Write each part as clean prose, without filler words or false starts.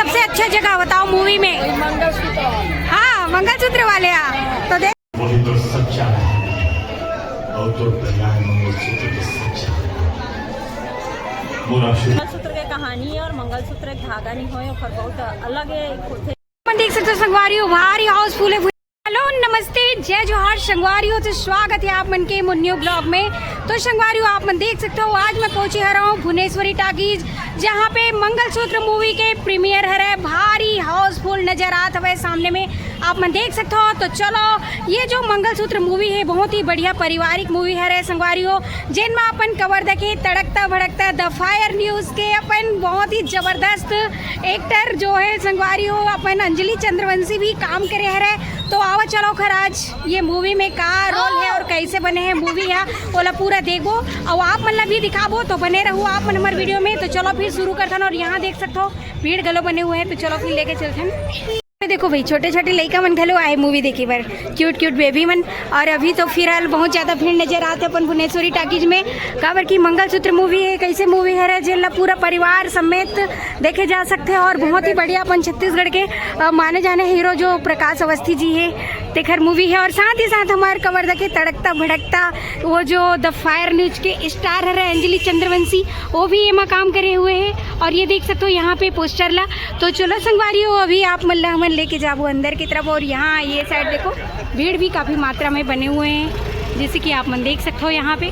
सबसे अच्छा जगह बताओ मूवी में? मंगलसूत्र। हाँ, मंगलसूत्र वाले तो देख वही तो सच्चा है और तो मंगलसूत्र के सच्चा मंगलसूत्र के कहानी है और मंगलसूत्र एक धागा नहीं हो और बहुत अलग है। देख सकते हो संगवारियों, भारी हाउसफुल है। हेलो नमस्ते, जय जोहार संगवारियों, तो स्वागत है आप मन के न्यू ब्लॉग में। तो संगवारियों आप मन देख सकते हो आज मैं पहुंची रहा हूँ भुवनेश्वरी टाकीज, जहाँ पे मंगलसूत्र मूवी के प्रीमियर है। भारी हाउसफुल नजर आता है सामने में आप मन देख सकते हो। तो चलो, ये जो मंगलसूत्र मूवी है बहुत ही बढ़िया पारिवारिक मूवी है संगवारियों, जिनमें अपन कवर देखे तड़कता भड़कता द फायर न्यूज़ के अपन बहुत ही जबरदस्त एक्टर जो है संगवारियों अपन अंजलि चंद्रवंशी भी काम करे है। तो आओ चलो खर आज ये मूवी में का रोल है और कैसे बने हैं मूवी है ओला पूरा देखो और आप मतलब भी दिखाबो, तो बने रहो आप मन हमारे वीडियो में। तो चलो फिर शुरू करते हैं। और यहाँ देख सकते हो भीड़ गलो बने हुए हैं, तो चलो फिर लेके चलते हैं। देखो भाई छोटे छोटे लड़का मन घलो आए मूवी देखे पर, क्यूट क्यूट बेबी मन। और अभी तो फिलहाल बहुत ज़्यादा भीड़ नजर आते अपन भुवनेश्वरी टाकीज में, काबर की मंगलसूत्र मूवी है। कैसे मूवी है जिला पूरा परिवार समेत देखे जा सकते हैं। और बहुत ही बढ़िया अपन छत्तीसगढ़ के माने जाने हीरो जो प्रकाश अवस्थी जी है तेखर मूवी है। और साथ ही साथ हमारे कवर देखे तड़कता भड़कता वो जो द फायर न्यूज के स्टार है अंजलि चंद्रवंशी, वो भी एमा काम करे हुए हैं। और ये देख सकते हो यहाँ पे पोस्टर ला। तो चलो संगवारियों अभी आप मतलब लेके जाओ अंदर की तरफ। और यहाँ ये साइड देखो भीड़ भी काफ़ी मात्रा में बने हुए हैं, जैसे कि आप मन देख सकते हो। यहाँ पे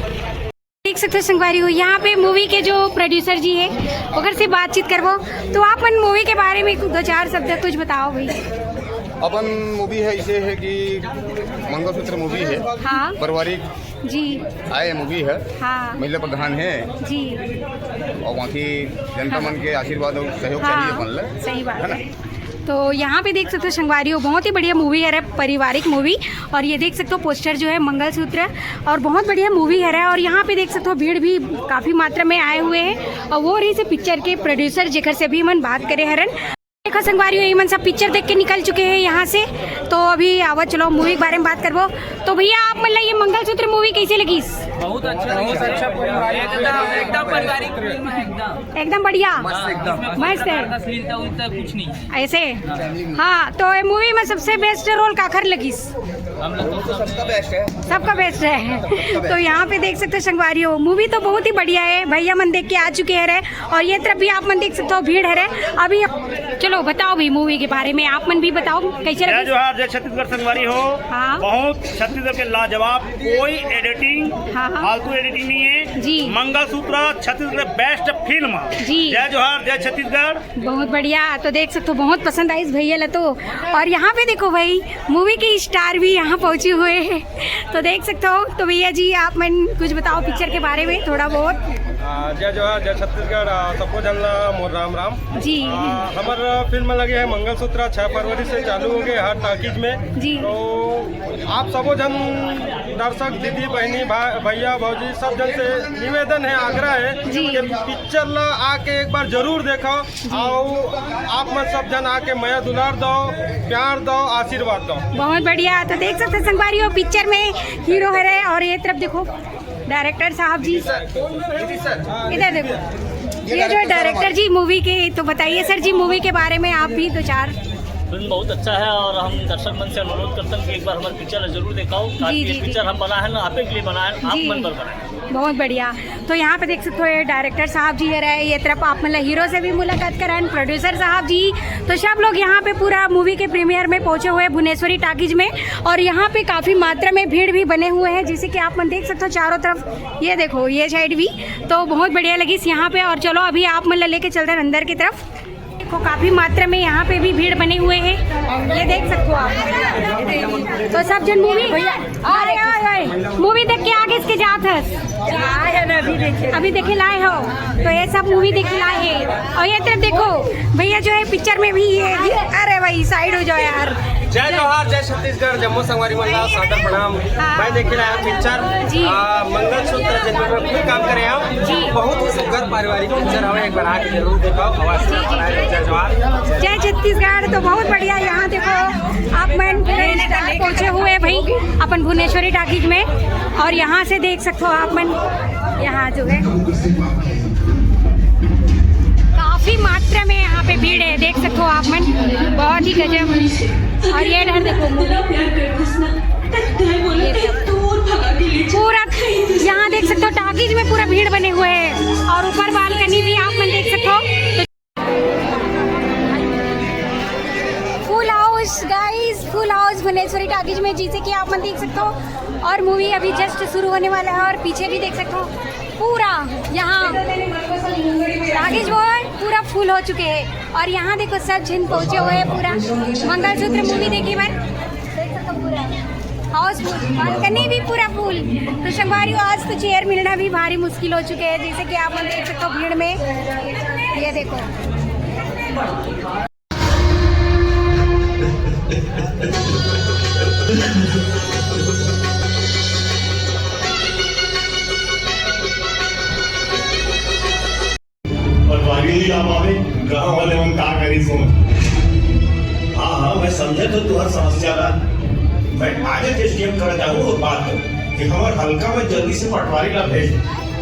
देख सकते हो संगवारी हो, यहाँ पे मूवी के जो प्रोड्यूसर जी है अगर से बातचीत करवो, तो आप मन मूवी के बारे में दो चार शब्द कुछ बताओ भाई। अपन मूवी है इसे है कि मंगलसूत्र मूवी है। हाँ पारिवारिक जी आए मूवी है। हाँ महिला प्रधान है जी, और वहाँ की जनता मन के आशीर्वाद और सहयोग चाहिए अपन ला। सही बात है। तो यहाँ पे देख सकते हो संगवारियों बहुत ही बढ़िया मूवी है पारिवारिक मूवी। और ये देख सकते हो पोस्टर जो है मंगलसूत्र, और बहुत बढ़िया मूवी है। और यहाँ पे देख सकते हो भीड़ भी काफ़ी मात्रा में आए हुए हैं। और वो रही से पिक्चर के प्रोड्यूसर जेकर से भी मन बात करे हरन। देखो संगवारियों ये मन सब पिक्चर देख के निकल चुके हैं यहाँ से। तो अभी आवा चलो मूवी के बारे में बात करवो। तो भैया आप मतलब ये मंगलसूत्र मूवी कैसे लगी? बहुत अच्छा एकदम पारिवारिक फिल्म है, एकदम बढ़िया मस्त है, कुछ नहीं ऐसे। हाँ तो ये मूवी में सबसे बेस्ट रोल काखर लगी? हम लोग तो सबका बेस्ट है। तो यहाँ पे देख सकते हो संगवारियों मूवी तो बहुत ही बढ़िया है। भैया मन देख के आ चुके हैं। और ये तरफ भी आप मन देख सकते हो भीड़ है। अभी चलो बताओ भी मूवी के बारे में, आप मन भी बताओ कैसे लगी? जय जोहार, जय छत्तीसगढ़ संगवारी हो। हाँ। बहुत छत्तीसगढ़ के लाजवाब, कोई एडिटिंग फालतू एडिटिंग नहीं है जी। मंगलसूत्र छत्तीसगढ़ बेस्ट फिल्म जी। जय जोहार, जय छत्तीसगढ़। बहुत बढ़िया। तो देख सकते हो बहुत पसंद आई इस भैया ला तो। और यहाँ पे देखो भाई मूवी के स्टार भी यहाँ पहुँचे हुए हैं, तो देख सकते हो। तो भैया जी आप मन कुछ बताओ पिक्चर के बारे में थोड़ा बहुत। जय जोहार, जय छत्तीसगढ़। सबको जानला मोर राम राम जी। हमार फिल्म लगे है मंगलसूत्र 6 फरवरी से चालू हो गए हर टाकीज में जी। तो आप सबो जन दर्शक दीदी बहनी भैया भौजी सब जन से निवेदन है, आग्रह है जी। कि पिक्चर ला आके एक बार जरूर देखो। और आप मन सब जन आके मया दुलार दो, प्यार दो, आशीर्वाद दो। बहुत बढ़िया। तो देख सकते संगवारियों पिक्चर में हीरो है। और ये तरफ देखो डायरेक्टर साहब जी, इधर देखो ये जो है डायरेक्टर जी मूवी के। तो बताइए सर जी मूवी के बारे में आप भी दो चार। फिल्म बहुत अच्छा है और हम दर्शक मन से अनुरोध करते हैं कि एक बार हमारी पिक्चर जरूर दिखाओ। ये पिक्चर हम बना है ना आपके लिए बना है, आप मन पर बना है। बहुत बढ़िया। तो यहाँ पे देख सकते हो ये डायरेक्टर साहब जी है। ये तरफ आप मतलब हीरो से भी मुलाकात कराएं, प्रोड्यूसर साहब जी। तो सब लोग यहाँ पे पूरा मूवी के प्रीमियर में पहुंचे हुए हैं भुवनेश्वरी टाकीज में। और यहाँ पे काफ़ी मात्रा में भीड़ भी बने हुए हैं, जैसे कि आप मन देख सकते हो चारों तरफ। ये देखो ये साइड भी तो बहुत बढ़िया लगी यहाँ पे। और चलो अभी आप मतलब लेके चलते हैं अंदर की तरफ। देखो काफ़ी मात्रा में यहाँ पे भी भीड़ बने हुए हैं, ये देख सकते हो आप। तो सब जन मूवी मूवी देख के आगे इसके जात है अभी देखे लाए हो। तो ये सब मूवी देखे लाए हैं। और ये तरफ देखो भैया जो है पिक्चर में भी ये। अरे भाई साइड हो जाओ यार। जय जोहार, जय छत्तीसगढ़, जम्मू संगवारी मंडल सादर प्रणाम। मैं देखे लाया पिक्चर मंगलसूत्र जिनमें मैं खुद काम करे हूँ। बहुत ही सुंदर पारिवारिक पिक्चर है, एक बार आके जरूर देखो। जय जोहार, जय छत्तीसगढ़। तो बहुत बढ़िया। यहाँ देखो आप मन पहुँचे हुए भाई अपन भुवनेश्वरी टाकीज में। और यहाँ से देख सकते हो आप मन यहाँ जो है काफ़ी मात्रा में यहाँ पे भीड़ है, देख सकते हो आप मन, बहुत ही गजब। और ये इधर देखो पूरा, यहाँ देख सकते हो टाकीज में पूरा भीड़ बने हुए है और ऊपर बालकनी भी आप मन देख सकते हो। Full house guys, full house Bhuvaneshwari talkies में, जैसे कि आप मन देख सकते हो। और मूवी अभी जस्ट शुरू होने वाला है और पीछे भी देख सकते हो पूरा यहाँ टाकीज वो पूरा फुल हो चुके हैं। और यहाँ देखो सब जन पहुँचे हुए हैं, पूरा मंगलसूत्र मूवी देखी बार देख सकते हो, पूरा हाउस फुल, बालकनी भी पूरा फुल। तो संगवारियों आज तो चेयर मिलना भी भारी मुश्किल हो चुके हैं, जैसे कि आप मन देख सकते हो भीड़ में। ये देखो गाँव वाले हम का करी सोच। हाँ मैं समझे तो तुम्हारी समस्या का मैं आगे टेस्टियम कर जाऊँ और बात करूँ कि हमारे हल्का में जल्दी से पटवारी का भेज,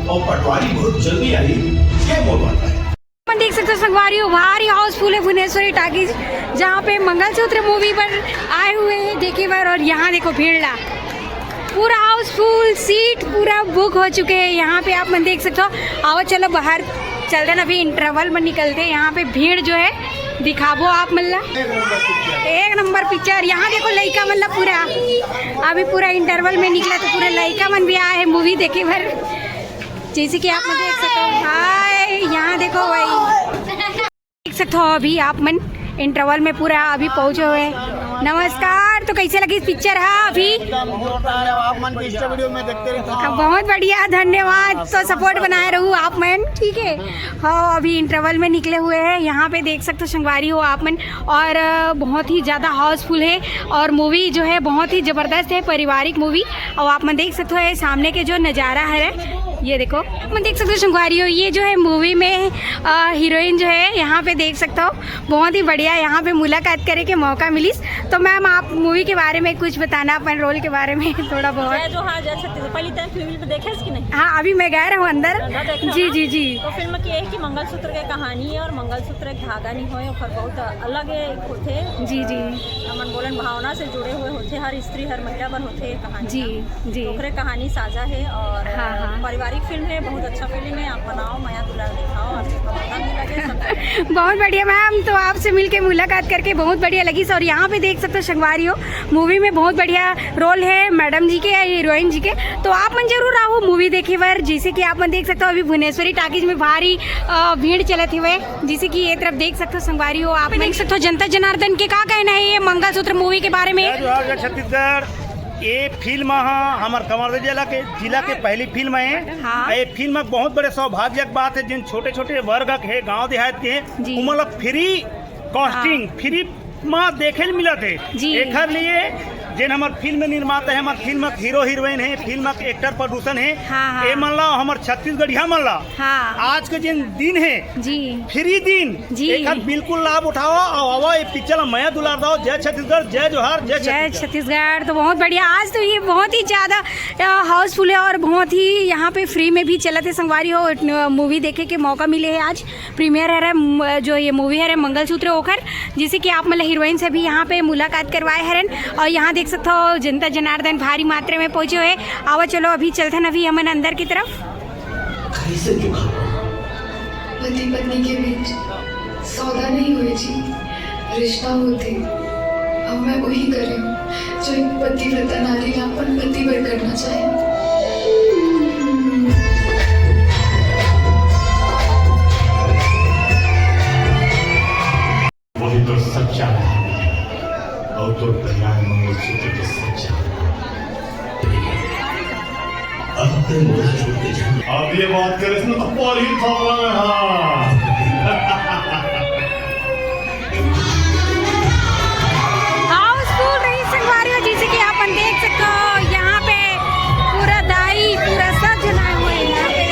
और पटवारी बहुत जल्दी आई, क्या बोल पाता है। देख सकते हो संगवारियों भारी हाउसफुल है भुवनेश्वरी टाकीज, जहाँ पे मंगलसूत्र मूवी पर आए हुए हैं देखे बार। और यहाँ देखो भीड़ पूरा हाउसफुल, सीट पूरा बुक हो चुके हैं यहाँ पे, आप मन देख सकते हो। आओ चलो बाहर चलते ना, अभी इंटरवल में निकलते हैं। यहाँ पे भीड़ जो है दिखाबो आप मल्ला, एक नंबर पिक्चर। यहाँ देखो लड़का मतलब पूरा अभी पूरा इंटरवल में निकला तो पूरा लड़का मन भी आया है मूवी देखे भर, जैसे कि आप मन देख सकते हो। हाय यहाँ देखो भाई देख सकते हो अभी आप मन इंटरवल में पूरा अभी पहुँचे हुए। नमस्कार, तो कैसे लगी पिक्चर है अभी? आप मन वीडियो में देखते रहते बहुत बढ़िया, धन्यवाद। तो सपोर्ट बनाए रहूँ आप मन, ठीक है। हाँ अभी इंटरवल में निकले हुए हैं, यहाँ पे देख सकते हो संगवारी हो आप मन। और बहुत ही ज़्यादा हाउसफुल है और मूवी जो है बहुत ही ज़बरदस्त है, पारिवारिक मूवी। और आप मन देख सकते हो सामने के जो नज़ारा है, ये देखो मैं देख सकते हो संगवारी हो। ये जो है मूवी में हीरोइन जो है यहाँ पे देख सकते हो, बहुत ही बढ़िया यहाँ पे मुलाकात करे के मौका मिली। तो मैम आप मूवी के बारे में कुछ बताना, अपने रोल के बारे में थोड़ा बहुत। जो हाँ जैसे पहली टाइम फिल्म देखे कि नहीं? हाँ अभी मैं गया रहूँ अंदर। जी जी जी। तो फिल्म की है कि मंगलसूत्र के कहानी है और मंगलसूत्र एक धागा नहीं हो, और बहुत अलग होते। जी जी। मन बोलन भावना से जुड़े हुए होते, हर स्त्री हर महिला पर होते कहानी। जी जी। ओकरे कहानी साझा है और हाँ पारिवारिक फिल्म है, बहुत अच्छा फिल्म है। आप बनाओ, माया दुलार दिखाओ, आपको पता नहीं लगे। बहुत बढ़िया मैम, तो आपसे मिलके मुलाकात करके बहुत बढ़िया लगी। और यहाँ पे देख सकते हो संगवारी हो मूवी में बहुत बढ़िया रोल है मैडम जी के या हीरोइन जी के। तो आप मन जरूर आओ मूवी देखे बार, जैसे कि आप मन देख सकते हो अभी भुवनेश्वरी टाकीज में भारी भीड़ चलते हुए, जैसे कि ये तरफ देख सकते हो संगवारी हो। आप देख सकते हो जनता जनार्दन के क्या कहना है ये मंगलसूत्र मूवी के बारे में? छत्तीसगढ़ ये फिल्म हमारे कमर जिला के पहली फिल्म है। हाँ। ये फिल्म बहुत बड़े सौभाग्य की बात है, जिन छोटे छोटे वर्ग है गांव देहात के मतलब फ्री कॉस्टिंग फ्री माँ देखे मिला थे। एक लिए जिन हमारे फिल्म निर्माता है, हमारे फिल्म हीरो हीरोइन है, फिल्म एक्टर प्रोड्यूसर है। हाँ। ये मान लो हमारे छत्तीसगढ़िया मान लो। हाँ। आज के जिन दिन है जी फ्री दिन जी, एक बिल्कुल लाभ उठाओ और ये पिक्चर माया दुलार दो। जय छत्तीसगढ़, जय जोहार, जय छत्तीसगढ़। तो बहुत बढ़िया, आज तो ये बहुत ही ज्यादा हाउसफुल है और बहुत ही यहाँ पे फ्री में भी चलते संगवारी हो मूवी देखे के मौका मिले है। आज प्रीमियर है जो ये मूवी है मंगलसूत्र होकर, जिसे कि आप मतलब हीरोइन से भी यहाँ पे मुलाकात करवाए हरन। और यहाँ देख सकते हो जनता जनार्दन भारी मात्रा में पहुंचे हुए। आओ चलो अभी चलते ना अभी हमन अंदर की तरफ। पति पत्नी के बीच सौदा नहीं हुए जी, रिश्ता होते। अब मैं वही कर रही हूँ जो एक पतिव्रता नारी अपन पति पर करना चाहे। वही तो सच्चा है, और तो कल्याण मंगलसूत्र के सच्चा। अब ये बात करे तो और ही थोड़ा हाउसफुल रही संगवारी हो, जैसे कि आप देख सकते हो यहाँ पे पूरा दाई पूरा सब जलाए हुए हैं यहाँ पे।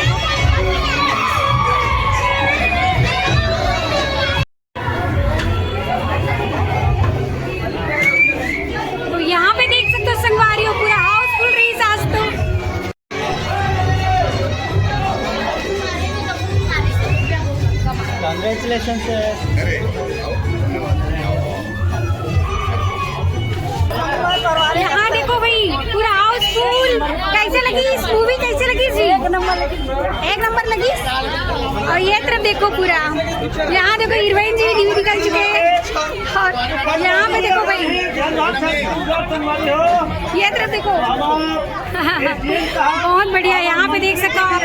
तो यहाँ पे देख सकते हो संगवारी हो पूरा हाउसफुल रही आज तो। Congratulations, sir. और ये तरफ देखो पूरा, यहाँ देखो हीरोइन जी ड्यूटी कर चुके हैं और यहाँ पे देखो भाई ये तरफ देखो बहुत बढ़िया, यहाँ पे देख सकते हो आप।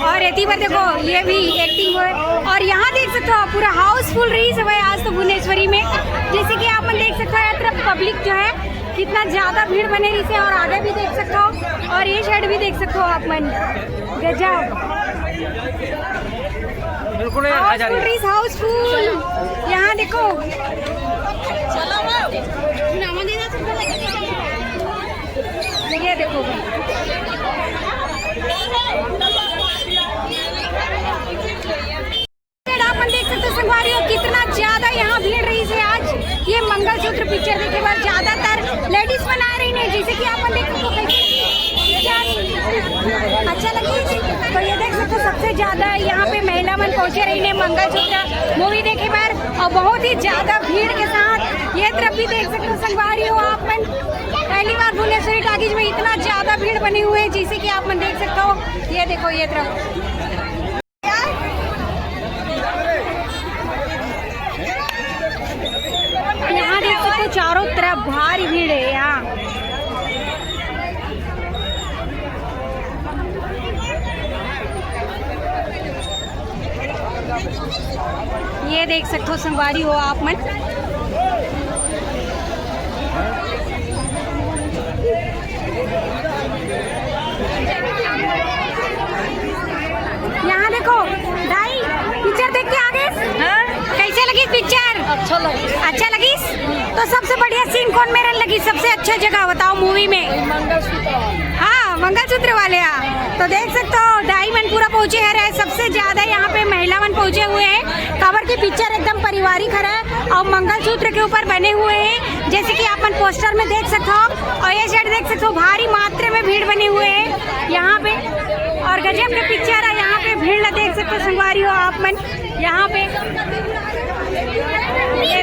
और एती पर देखो ये भी एक्टिंग हुए और यहाँ देख सकते हो पूरा हाउसफुल रही सब है आज तो भुवनेश्वरी में। जैसे कि आप देख सकते हो तरफ पब्लिक जो है कितना ज्यादा भीड़ बने रही से और आगे भी देख सकते हो और ये साइड भी देख सकते हो आप मन गजब हाउसफुल। यहाँ देखो ये देखो आप देख सकते हो संगवारी हो कितना ज्यादा यहाँ भीड़ रही से आज ये मंगलसूत्र पिक्चर देखे बाद ज्यादातर लेडीज बना रही है। जैसे कि आप देख सकते हो अच्छा लगी तो ये देख सकते हो सबसे ज्यादा यहाँ पे महिला मन पहुंचे रही है मंगलसूत्र मूवी देखे बार और बहुत ही ज्यादा भीड़ के साथ ये तरफ भी देख सकते हो संगवारी हो आप मन। पहली बार भुवनेश्वरी टाकीज में इतना ज्यादा भीड़ बनी हुई है जैसे कि आप मन देख सकते हो। ये देखो ये तरफ यहाँ देख सकते हो चारों तरफ भारी भीड़ है यहाँ। ये देख सकते हो संगवारी हो आप मन। यहाँ देखो भाई पिक्चर देख के आगे कैसे लगी पिक्चर? अच्छा लगी तो सबसे बढ़िया सीन कौन मेरा लगी? सबसे अच्छा जगह बताओ मूवी में? हाँ मंगलसूत्र वाले तो देख सकते हो डायमंड पूरा पहुंचे है। सबसे ज्यादा यहाँ पे महिला मन पहुंचे हुए हैं। कवर की पिक्चर एकदम पारिवारिक है और मंगलसूत्र के ऊपर बने हुए हैं जैसे कि आप पोस्टर में देख सकते हो। और ये साइड देख सकते हो भारी मात्रा में भीड़ बने हुए हैं यहाँ पे और गजब के पिक्चर है। यहाँ पे भीड़ देख सकते हो संगवारी हो आप मन। यहाँ पे ये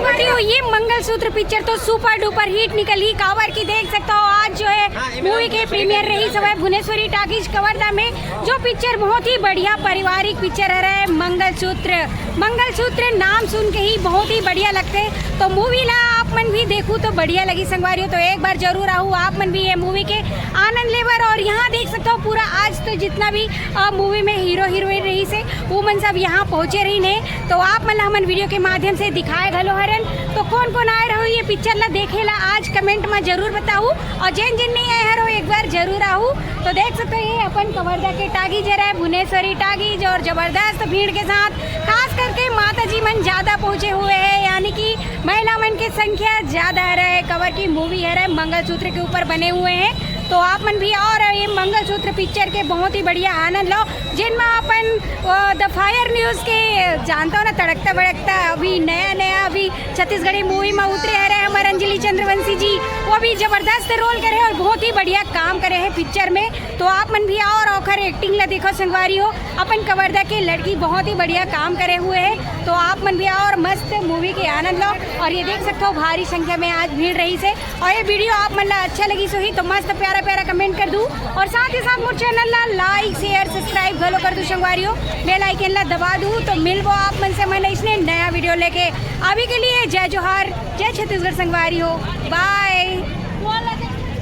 देखो ये मंगलसूत्र पिक्चर तो सुपर डुपर हिट निकली। कावर की देख सकते हो आज जो है मूवी के प्रीमियर रही सब है भुवनेश्वरी टाकीज कवर्धा में। जो पिक्चर बहुत ही बढ़िया पारिवारिक पिक्चर है मंगलसूत्र। मंगलसूत्र नाम सुन के ही बहुत ही बढ़िया लगते तो मूवी ला आप मन भी देखूं तो बढ़िया लगी संगवारी हो तो एक बार जरूर आओ आप मन भी ये मूवी के आनंद लेवर। और यहाँ देख सकते हो पूरा आज तो जितना भी मूवी में हीरो हीरोइन रही से वो मन सब यहाँ पहुँचे रही ने तो आप मन हमन वीडियो के माध्यम से दिखाए घलो हरन। तो कौन कौन आए रहो ये पिक्चर ला देखे ला आज कमेंट में जरूर बताऊ और जिन जिन नहीं आए रहो एक बार जरूर आओ। तो देख सकते हो ये अपन कवर्धा के टाकीज है भुवनेश्वरी टाकीज और जबरदस्त भीड़ के साथ खास करके माता जी मन ज्यादा पहुंचे हुए हैं यानी कि महिला मन की संख्या ज्यादा है। कवर की मूवी है मंगलसूत्र के ऊपर बने हुए हैं तो आप मन भी और ये मंगलसूत्र पिक्चर के बहुत ही बढ़िया आनंद लो जिनमें अपन द फायर न्यूज़ के जानता हो ना तड़कता भड़कता अभी नया अभी छत्तीसगढ़ी मूवी में उतरे है हमारे अंजलि चंद्रवंशी जी। वो भी जबरदस्त रोल करे और बहुत ही बढ़िया काम करे हैं पिक्चर में। तो आप मन भी और औखर एक्टिंग ला देखो संगवारी हो अपन कवर्धा के लड़की बहुत ही बढ़िया काम करे हुए है तो आप मन भी और मस्त मूवी के आनंद लो। और ये देख सकते हो भारी संख्या में आज भीड़ रही से और ये वीडियो आप मन ला अच्छा लगी सो ही तो मस्त प्यारा कमेंट कर दूं और साथ ही साथ मोर चैनल ला लाइक शेयर सब्सक्राइब भलो कर दूं संगवारी हो बेल आइकन ला दबा दूं तो मिलबो आप मन से मैं इसने नया वीडियो लेके। अभी के लिए जय जोहार जय छत्तीसगढ़ संगवारी हो बाय।